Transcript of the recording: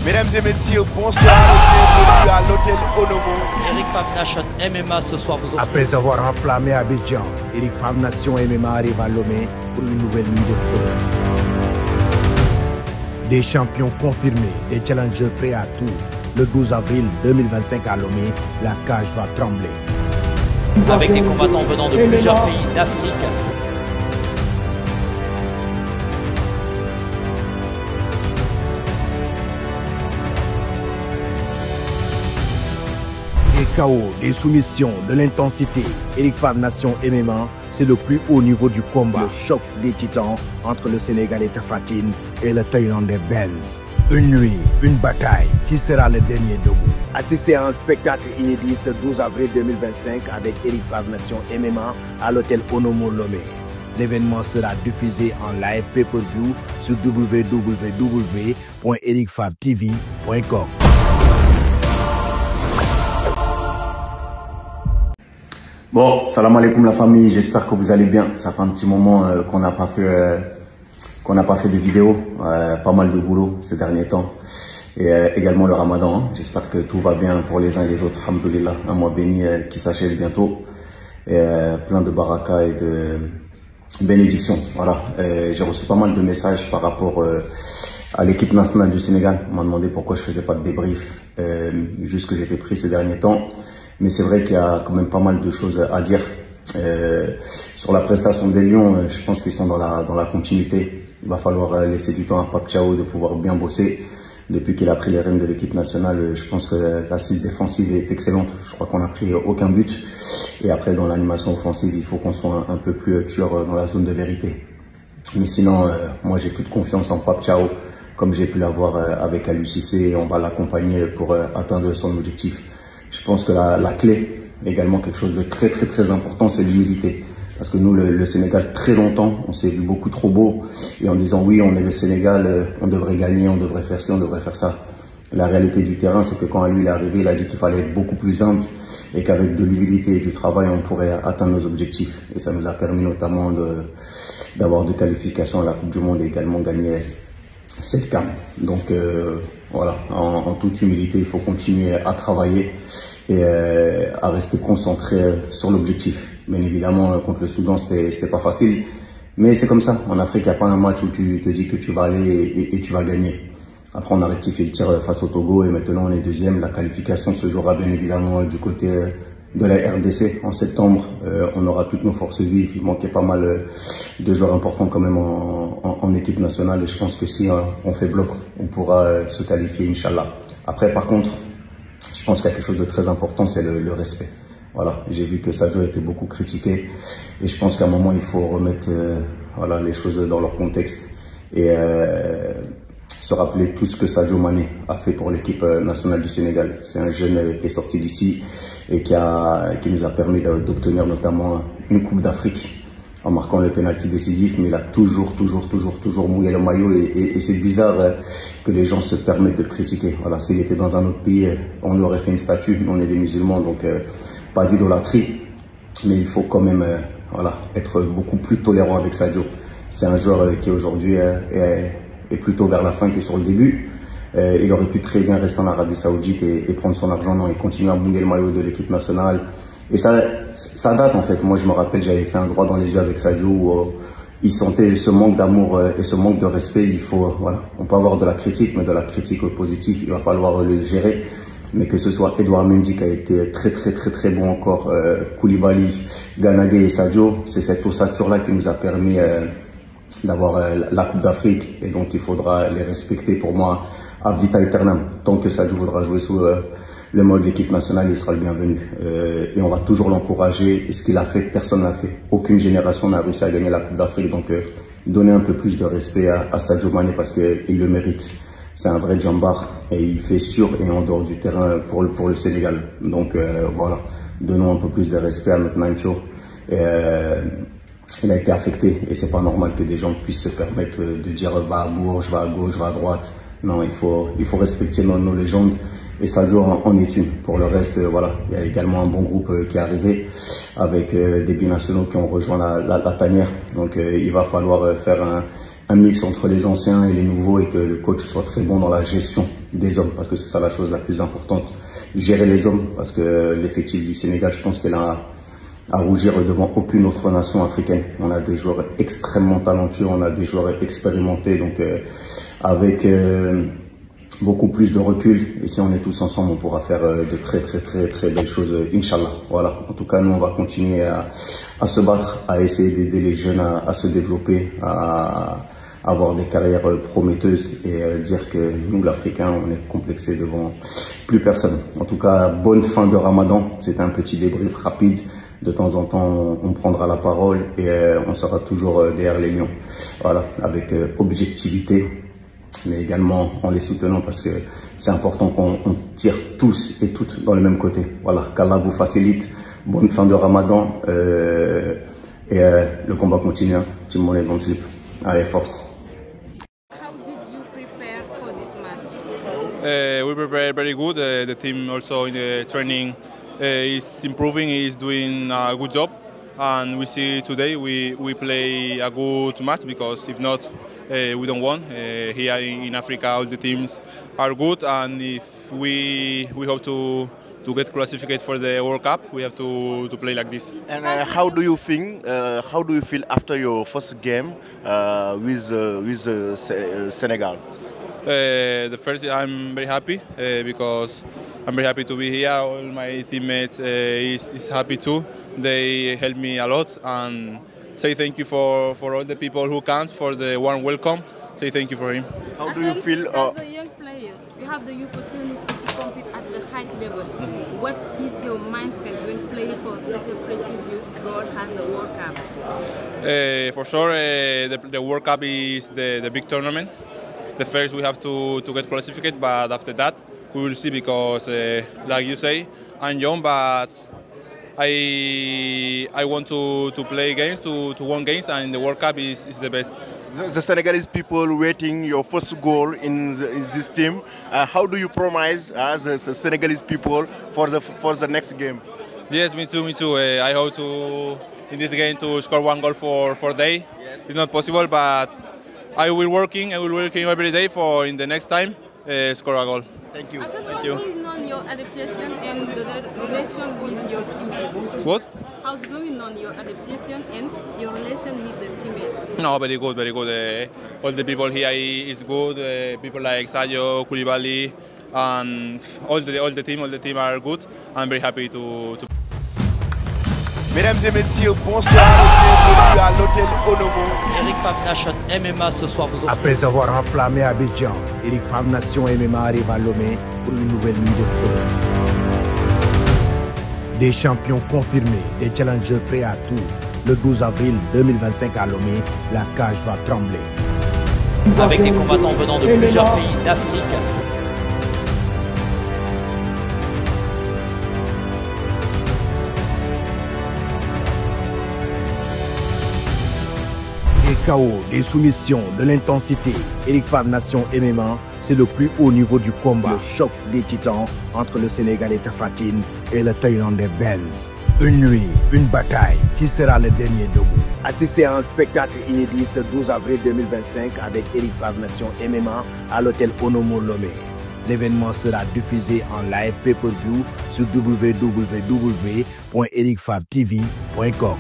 Mesdames et messieurs, bonsoir et bienvenue à l'hôtel Onomo. Eric Fam Nation MMA ce soir vous offre. Après avoir enflammé Abidjan, Eric Fam Nation MMA arrive à Lomé pour une nouvelle nuit de feu. Des champions confirmés, des challengers prêts à tout. Le 12 avril 2025 à Lomé, la cage va trembler. Avec des combattants venant de plusieurs pays d'Afrique. Des chaos, des soumissions, de l'intensité. Eric Fam Nation MMA, c'est le plus haut niveau du combat. Le choc des titans entre le Sénégalais Tapha Tine et le Thaïlandais Benz. Une nuit, une bataille. Qui sera le dernier debout? Assistez à un spectacle inédit ce 12 avril 2025 avec Eric Fam Nation MMA à l'hôtel Onomo Lomé. L'événement sera diffusé en live pay-per-view sur www.ericfamtv.com. Bon, salam alaikum la famille, j'espère que vous allez bien. Ça fait un petit moment qu'on n'a pas fait de vidéo, pas mal de boulot ces derniers temps. Et également le ramadan, hein. J'espère que tout va bien pour les uns et les autres, alhamdoulilah, un mois béni qui s'achève bientôt. Et plein de baraka et de bénédictions. Voilà, j'ai reçu pas mal de messages par rapport à l'équipe nationale du Sénégal. On m'a demandé pourquoi je faisais pas de débrief, juste que j'étais pris ces derniers temps. Mais c'est vrai qu'il y a quand même pas mal de choses à dire. Sur la prestation des Lions, je pense qu'ils sont dans la continuité. Il va falloir laisser du temps à Pape Thiaw de pouvoir bien bosser. Depuis qu'il a pris les rênes de l'équipe nationale, je pense que l'assise défensive est excellente. Je crois qu'on n'a pris aucun but. Et après, dans l'animation offensive, il faut qu'on soit un peu plus tueur dans la zone de vérité. Mais sinon, moi j'ai toute confiance en Pape Thiaw, comme j'ai pu l'avoir avec Aliou Cissé, et on va l'accompagner pour atteindre son objectif. Je pense que la clé, également quelque chose de très important, c'est l'humilité. Parce que nous, le Sénégal, très longtemps, on s'est vu beaucoup trop beau. Et en disant oui, on est le Sénégal, on devrait gagner, on devrait faire ci, on devrait faire ça. La réalité du terrain, c'est que quand lui il est arrivé, il a dit qu'il fallait être beaucoup plus humble. Et qu'avec de l'humilité et du travail, on pourrait atteindre nos objectifs. Et ça nous a permis notamment d'avoir de qualifications à la Coupe du Monde et également gagner cette CAN. Donc voilà, en toute humilité, il faut continuer à travailler et à rester concentré sur l'objectif. Bien évidemment, contre le Soudan, c'était pas facile, mais c'est comme ça. En Afrique, il n'y a pas un match où tu te dis que tu vas aller et tu vas gagner. Après, on a rectifié le tir face au Togo et maintenant on est deuxième. La qualification se jouera bien évidemment du côté de la RDC en septembre. On aura toutes nos forces vives. Il manquait pas mal de joueurs importants quand même en équipe nationale. Et je pense que si on fait bloc, on pourra se qualifier, Inch'Allah. Après, par contre, je pense qu'il y a quelque chose de très important, c'est le respect. Voilà, j'ai vu que Sadio était beaucoup critiqué. Et je pense qu'à un moment, il faut remettre voilà, les choses dans leur contexte. Et se rappeler tout ce que Sadio Mané a fait pour l'équipe nationale du Sénégal. C'est un jeune qui est sorti d'ici et qui nous a permis d'obtenir notamment une Coupe d'Afrique en marquant le pénalty décisif, mais il a toujours mouillé le maillot et c'est bizarre que les gens se permettent de le critiquer. Voilà, s'il était dans un autre pays, on lui aurait fait une statue. Nous, on est des musulmans, donc pas d'idolâtrie, mais il faut quand même voilà, être beaucoup plus tolérant avec Sadio. C'est un joueur qui aujourd'hui est plutôt vers la fin que sur le début. Il aurait pu très bien rester en Arabie Saoudite et prendre son argent, non, et continuer à mouiller le maillot de l'équipe nationale. Et ça date en fait. Moi je me rappelle, j'avais fait un droit dans les yeux avec Sadio où il sentait ce manque d'amour et ce manque de respect. Il faut, voilà, on peut avoir de la critique, mais de la critique positive, il va falloir le gérer. Mais que ce soit Edouard Mendy qui a été très bon encore, Koulibaly, Ganagé et Sadio, c'est cette ossature-là qui nous a permis d'avoir la Coupe d'Afrique. Et donc il faudra les respecter pour moi à vita aeternam. Tant que Sadio voudra jouer sous le mode de l'équipe nationale, il sera le bienvenu. Et on va toujours l'encourager. Et ce qu'il a fait, personne n'a fait. Aucune génération n'a réussi à gagner la Coupe d'Afrique. Donc donner un peu plus de respect à Sadio Mané parce qu'il le mérite. C'est un vrai djambar et il fait sur et en dehors du terrain pour le Sénégal. Donc voilà, donnons un peu plus de respect à notre Nacho. Il a été affecté et c'est pas normal que des gens puissent se permettre de dire va à Bourges, va à gauche, va à droite. Non, il faut respecter nos légendes et Sadio en est une. Pour le reste, voilà, il y a également un bon groupe qui est arrivé avec des binationaux qui ont rejoint la tanière. Donc il va falloir faire un mix entre les anciens et les nouveaux et que le coach soit très bon dans la gestion des hommes, parce que c'est ça la chose la plus importante, gérer les hommes, parce que l'effectif du Sénégal, je pense qu'elle a à rougir devant aucune autre nation africaine. On a des joueurs extrêmement talentueux, on a des joueurs expérimentés, donc avec beaucoup plus de recul, et si on est tous ensemble, on pourra faire de très belles choses, Inch'Allah. Voilà. En tout cas, nous, on va continuer à se battre, à essayer d'aider les jeunes à se développer, à avoir des carrières prometteuses et dire que nous, l'Africain, on est complexé devant plus personne. En tout cas, bonne fin de Ramadan. C'était un petit débrief rapide. De temps en temps, on prendra la parole et on sera toujours derrière les lions. Voilà, avec objectivité, mais également en les soutenant parce que c'est important qu'on tire tous et toutes dans le même côté. Voilà, qu'Allah vous facilite. Bonne fin de Ramadan et le combat continue. Team Money Don't Sleep. Allez, force. How did you prepare for this match? We prepare very good. The team also in the training is improving, is doing a good job, and we see today we play a good match because if not, we don't won. Here in Africa, all the teams are good, and if we hope to get classified for the World Cup, we have to play like this. And how do you think? How do you feel after your first game with Senegal? The first, I'm very happy because I'm very happy to be here. All my teammates is happy too. They help me a lot, and say thank you for all the people who come for the warm welcome. Say thank you for him. How do you feel? As a young player, you have the opportunity to compete at the high level. What is your mindset when playing for such a prestigious goal as the World Cup? For sure, the World Cup is the big tournament. The first we have to get classified, but after that we will see because, like you say, I'm young, but I want to play games, to win games, and the World Cup is the best. The Senegalese people waiting your first goal in this team. How do you promise the Senegalese people for the next game? Yes, me too. I hope to in this game to score one goal for day. Yes. It's not possible, but I will working every day for in the next time score a goal. Thank you. Thank you. How's going on your adaptation and the relation with your teammates? What? How's going on your adaptation and your relation with the teammates? No, very good, very good. All the people here is good. People like Sadio, Koulibaly, and all the team are good. I'm very happy to. Mesdames et messieurs, bonsoir et bienvenue à l'hôtel Onomo. Eric Fam Nation MMA ce soir vous offre. Après avoir enflammé Abidjan, Eric Fam Nation MMA arrive à Lomé pour une nouvelle nuit de feu. Des champions confirmés, des challengers prêts à tout. Le 12 avril 2025 à Lomé, la cage va trembler. Avec des combattants venant de plusieurs pays d'Afrique. Des chaos, des soumissions, de l'intensité. Eric Fam Nation MMA, c'est le plus haut niveau du combat. Le choc des titans entre le Sénégalais Tapha Tine et le Thaïlandais Benz. Une nuit, une bataille. Qui sera le dernier debout? Assistez à un spectacle inédit ce 12 avril 2025 avec Eric Fam Nation MMA à l'hôtel Onomo Lomé. L'événement sera diffusé en live pay-per-view sur www.ericfavtv.com.